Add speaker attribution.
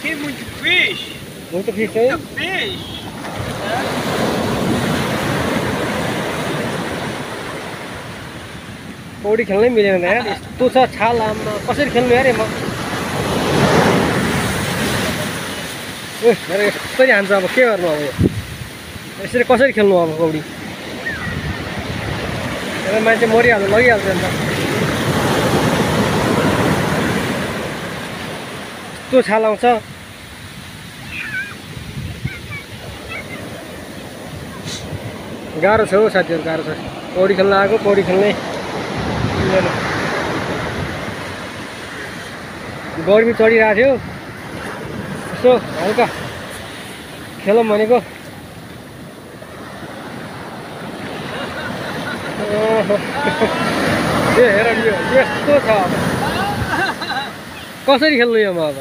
Speaker 1: Tem muito peixe?
Speaker 2: Muito fixe, hein?
Speaker 1: Muito peixe?
Speaker 2: पौडी खेल्नै मिलेन यार यस्तो छ छाल आमा कसरी खेल्नु यार म ओइ मेरो यसरी हान्छ अब के गर्नु अब यो यसरी कसरी खेल्नु अब पौडी मान्छे मरिहाल्नु लगिहाल्छ नि त यस्तो छाल आउँछ गाह्रो छ हौ साथीहरु गाह्रो छ पौडी खेल्न आएको पौडी खेल्नै गर्मी चढिरहेको थियो यसो हल्का खेलौँ भनेको हेर यो यस्तो छ कसरी खेल्नु यो अब